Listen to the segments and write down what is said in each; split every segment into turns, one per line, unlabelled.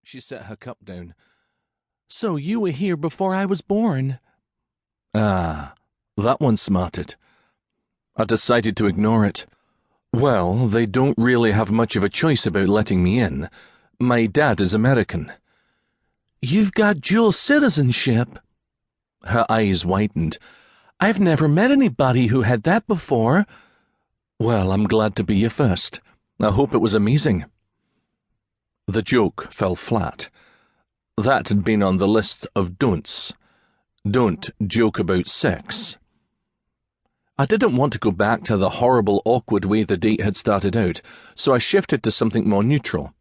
She set her cup down. "So you were here before I was born." Ah, that one smarted. I decided to ignore it. "Well, they don't really have much of a choice about letting me in. My dad is American." "You've got dual citizenship." Her eyes widened. "I've never met anybody who had that before." "Well, I'm glad to be your first. I hope it was amazing." The joke fell flat. That had been on the list of don'ts. Don't joke about sex. I didn't want to go back to the horrible, awkward way the date had started out, so I shifted to something more neutral.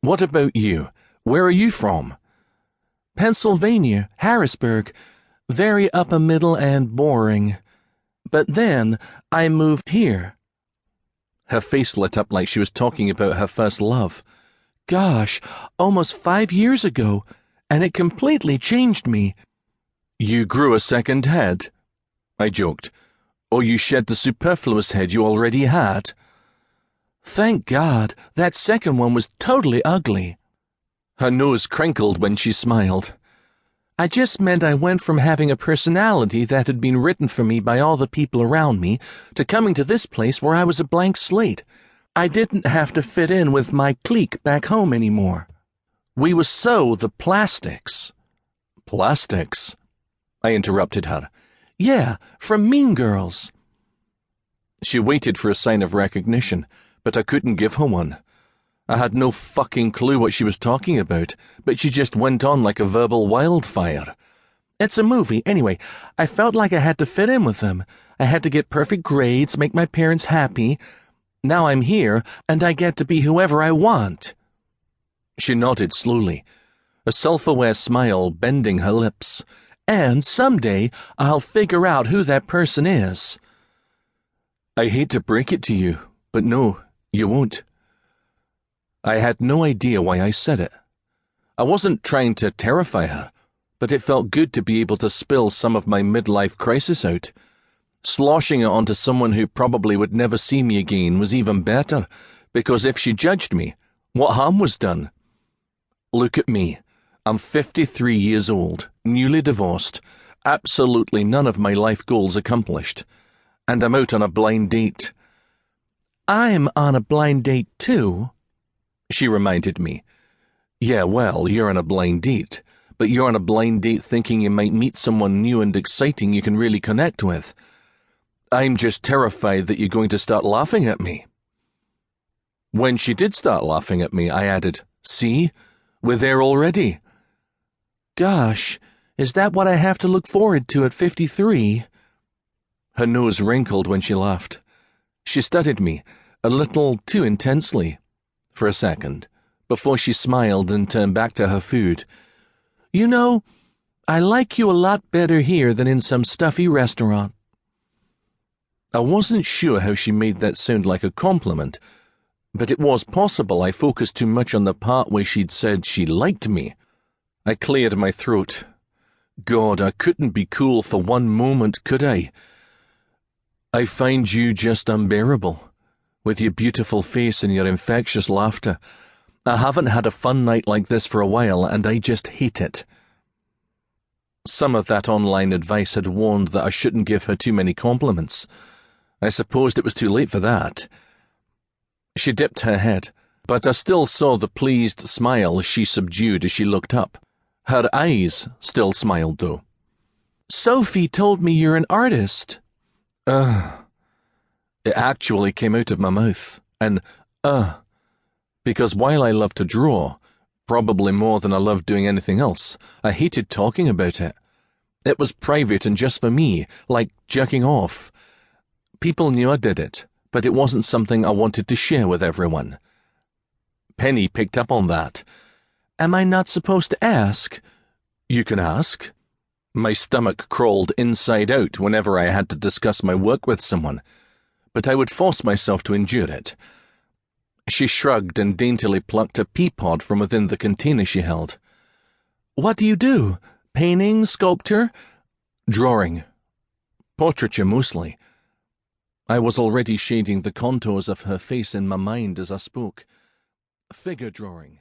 "What about you? Where are you from?" "Pennsylvania, Harrisburg. Very upper middle and boring. But then I moved here." Her face lit up like she was talking about her first love. "Gosh, almost 5 years ago, and it completely changed me." "You grew a second head," I joked. "Or you shed the superfluous head you already had." "Thank God, that second one was totally ugly." Her nose crinkled when she smiled. "I just meant I went from having a personality that had been written for me by all the people around me to coming to this place where I was a blank slate. I didn't have to fit in with my clique back home anymore. We were so the plastics." "Plastics?" I interrupted her. "Yeah, from Mean Girls." She waited for a sign of recognition, but I couldn't give her one. I had no fucking clue what she was talking about, but she just went on like a verbal wildfire. "It's a movie. Anyway, I felt like I had to fit in with them. I had to get perfect grades, make my parents happy. Now I'm here, and I get to be whoever I want." She nodded slowly, a self-aware smile bending her lips. "And someday I'll figure out who that person is." I hate to break it to you, but no, you won't. I had no idea why I said it. I wasn't trying to terrify her, but it felt good to be able to spill some of my midlife crisis out. Sloshing it onto someone who probably would never see me again was even better, because if she judged me, what harm was done? Look at me. I'm 53 years old, newly divorced, absolutely none of my life goals accomplished, and I'm out on a blind date. "I'm on a blind date too," she reminded me. "Yeah, well, you're on a blind date, but you're on a blind date thinking you might meet someone new and exciting you can really connect with. I'm just terrified that you're going to start laughing at me." When she did start laughing at me, I added, "See, we're there already." "Gosh, is that what I have to look forward to at 53? Her nose wrinkled when she laughed. She studied me, a little too intensely, for a second, before she smiled and turned back to her food. "You know, I like you a lot better here than in some stuffy restaurant." I wasn't sure how she made that sound like a compliment, but it was possible I focused too much on the part where she'd said she liked me. I cleared my throat. God, I couldn't be cool for one moment, could I? "I find you just unbearable, with your beautiful face and your infectious laughter. I haven't had a fun night like this for a while, and I just hate it." Some of that online advice had warned that I shouldn't give her too many compliments. I supposed it was too late for that. She dipped her head, but I still saw the pleased smile she subdued as she looked up. Her eyes still smiled, though. "Sophie told me you're an artist." It actually came out of my mouth, and because while I love to draw, probably more than I loved doing anything else, I hated talking about it. It was private and just for me, like jerking off. People knew I did it, but it wasn't something I wanted to share with everyone. Penny picked up on that. "Am I not supposed to ask?" "You can ask." My stomach crawled inside out whenever I had to discuss my work with someone, but I would force myself to endure it. She shrugged and daintily plucked a pea pod from within the container she held. "What do you do? Painting, sculpture?" "Drawing. Portraiture mostly." I was already shading the contours of her face in my mind as I spoke. "Figure drawing."